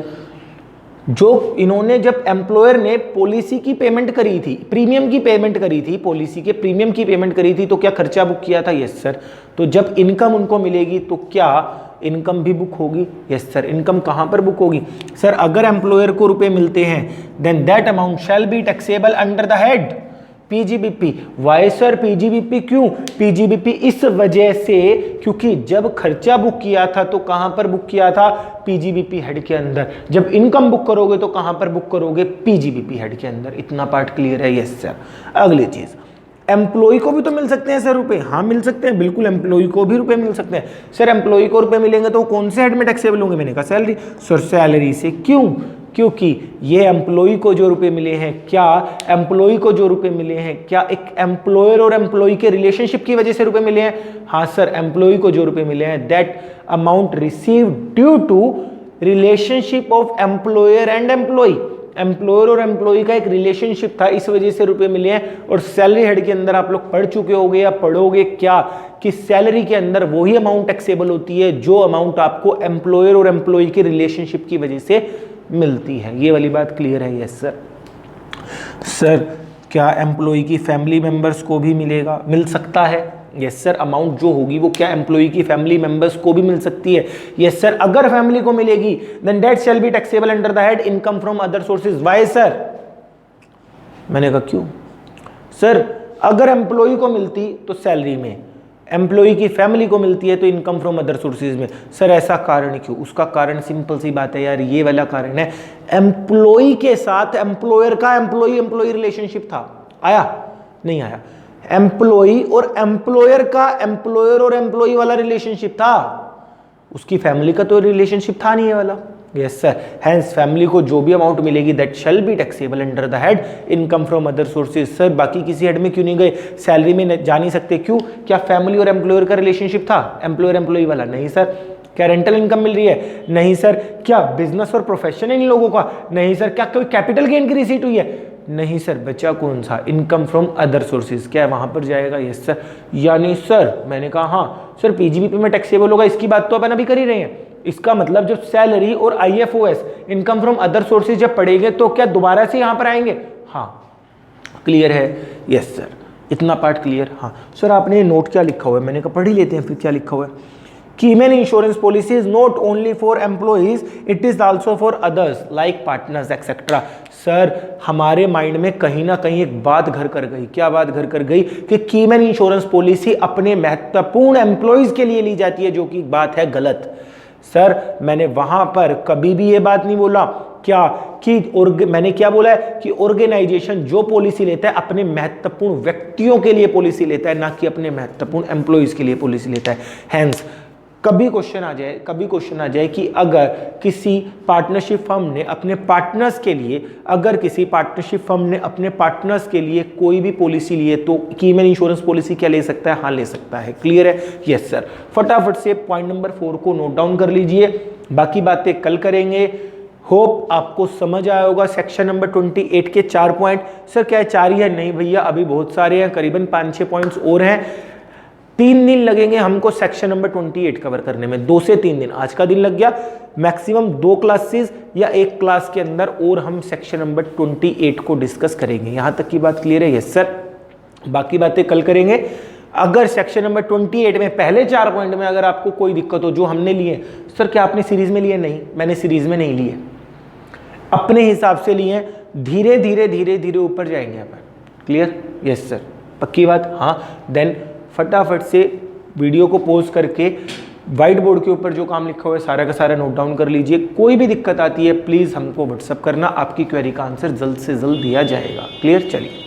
जो इन्होंने जब एम्प्लॉयर ने पॉलिसी की पेमेंट करी थी, प्रीमियम की पेमेंट करी थी, पॉलिसी के प्रीमियम की पेमेंट करी थी, तो क्या खर्चा बुक किया था? Yes sir. तो जब इनकम उनको मिलेगी तो क्या इनकम भी बुक होगी? Yes sir. इनकम कहां पर बुक होगी? सर अगर एम्प्लॉयर को रुपए मिलते हैं then that amount shall be taxable under the head PGBP. Why sir PGBP? क्यों पीजीबीपी? इस वजह से क्योंकि जब खर्चा बुक किया था तो कहां पर बुक किया था? पीजीबीपी हेड के अंदर। जब इनकम बुक करोगे तो कहां पर बुक करोगे? पीजीबीपी हेड के अंदर। इतना पार्ट क्लियर है? Yes sir. अगली चीज, एम्प्लॉय को भी तो मिल सकते हैं सर रुपए। हाँ मिल सकते हैं, बिल्कुल एम्प्लॉय को भी रुपए मिल सकते हैं। सर एम्प्लॉय को रुपए मिलेंगे तो कौन से हेड में टैक्सेबल होंगे? मैंने कहा सैलरी। सर सैलरी से। क्यों? क्योंकि ये एम्प्लॉय को जो रुपए मिले हैं, क्या एम्प्लॉय को जो रुपए मिले हैं, क्या एक एम्प्लॉयर और एम्प्लॉय के रिलेशनशिप की वजह से रुपए मिले हैं? हाँ सर। एम्प्लॉय को जो रुपए मिले हैं that amount received due to relationship of employer and employ. Employer और एम्प्लॉय का एक रिलेशनशिप था, इस वजह से रुपए मिले हैं। और सैलरी हेड के अंदर आप लोग पढ़ चुके होंगे या पढ़ोगे क्या कि सैलरी के अंदर वही अमाउंट टैक्सेबल होती है जो अमाउंट आपको एम्प्लॉयर और एम्प्लॉय के रिलेशनशिप की वजह से मिलती है। ये वाली बात क्लियर है? Yes sir. सर क्या एम्प्लॉय की फैमिली मेंबर्स को भी मिलेगा? मिल सकता है? Yes sir. अमाउंट जो होगी वो क्या एम्प्लॉय की फैमिली मेंबर्स को भी मिल सकती है? Yes sir. अगर फैमिली को मिलेगी then that shall be taxable under the head income from other sources. Why sir? मैंने कहा क्यों? सर अगर एम्प्लॉय को मिलती तो सैलरी में, एम्प्लॉय की फैमिली को मिलती है तो इनकम फ्रॉम अदर सोर्सेज में। सर ऐसा कारण क्यों? उसका कारण सिंपल सी बात है यार, ये वाला कारण है। एम्प्लॉय के साथ एम्प्लॉयर का एम्प्लॉय रिलेशनशिप था, आया नहीं आया? एम्प्लॉय और एम्प्लॉयर का एम्प्लॉयर और एम्प्लॉय वाला रिलेशनशिप था, उसकी फैमिली का तो रिलेशनशिप था नहीं ये वाला। Yes sir. हेंस फैमिली को जो भी अमाउंट मिलेगी that shall be taxable under the head income from other sources. Sir बाकी किसी हेड में क्यों नहीं गए? सैलरी में जा नहीं सकते? क्यों? क्या फैमिली और एम्प्लॉयर का रिलेशनशिप था एम्प्लॉयर एम्प्लॉय वाला? नहीं सर। क्या रेंटल इनकम मिल रही है? नहीं सर। क्या बिजनेस और प्रोफेशन है इन लोगों का? नहीं सर। क्या कोई कैपिटल गेन की रिसीट हुई है? नहीं सर। बचा कौन सा? Income from other sources. क्या वहां पर जाएगा? Yes sir. यानी सर मैंने कहा हाँ सर पीजीबीपी में टैक्सेबल होगा, इसकी बात तो अपन अभी कर ही रहे हैं। इसका मतलब जब सैलरी और IFOS income from other sources जब पढ़ेंगे तो क्या दोबारा से यहां पर आएंगे? हाँ क्लियर है? Yes sir. इतना पार्ट क्लियर? हाँ सर। आपने नोट क्या लिखा हुआ है? मैंने कहा पढ़ ही लेते हैं फिर क्या लिखा हुआ है। Keyman insurance policy is not only for employees, it is also for others like partners etcetera. Sir हमारे माइंड में कहीं ना कहीं एक बात घर कर गई। क्या बात घर कर गई? कि कीमैन इंश्योरेंस पॉलिसी अपने महत्वपूर्ण एम्प्लॉइज के लिए ली जाती है, जो कि बात है गलत। सर मैंने वहां पर कभी भी ये बात नहीं बोला क्या कि मैंने क्या बोला है कि ऑर्गेनाइजेशन जो पॉलिसी लेता है अपने महत्वपूर्ण व्यक्तियों के लिए पॉलिसी लेता है, ना कि अपने महत्वपूर्ण एम्प्लॉइज के लिए पॉलिसी लेता है। हैंस कभी क्वेश्चन आ जाए कि अगर किसी पार्टनरशिप फर्म ने अपने पार्टनर्स के लिए, अगर किसी पार्टनरशिप फर्म ने अपने पार्टनर्स के लिए कोई भी पॉलिसी ली है तो कीमैन इंश्योरेंस पॉलिसी क्या ले सकता है? हाँ ले सकता है। क्लियर है? Yes sir. फटाफट से पॉइंट नंबर 4 को नोट डाउन कर लीजिए, बाकी बातें कल करेंगे। होप आपको समझ आया होगा। सेक्शन नंबर 28 के 4 पॉइंट। सर क्या 4 ही है? नहीं भैया, अभी बहुत सारे हैं, करीबन 5-6 पॉइंट्स और हैं। 3 दिन लगेंगे हमको सेक्शन नंबर 28 कवर करने में, 2 से 3 दिन। आज का दिन लग गया, मैक्सिमम 2 क्लासेस या 1 क्लास के अंदर और हम सेक्शन नंबर 28 को डिस्कस करेंगे। यहां तक की बात क्लियर है? Yes sir. बाकी बातें कल करेंगे। अगर सेक्शन नंबर 28 में पहले 4 पॉइंट में अगर आपको कोई दिक्कत हो जो हमने लिए, सर क्या आपने सीरीज में लिए? नहीं, मैंने सीरीज में नहीं लिए, अपने हिसाब से लिए। धीरे धीरे ऊपर जाएंगे अपन। क्लियर? Yes sir. पक्की बात? हाँ। देन फटाफट से वीडियो को पॉज करके व्हाइट बोर्ड के ऊपर जो काम लिखा हुआ है सारा का सारा नोट डाउन कर लीजिए। कोई भी दिक्कत आती है प्लीज़ हमको व्हाट्सअप करना, आपकी क्वेरी का आंसर जल्द से जल्द दिया जाएगा। क्लियर? चलिए।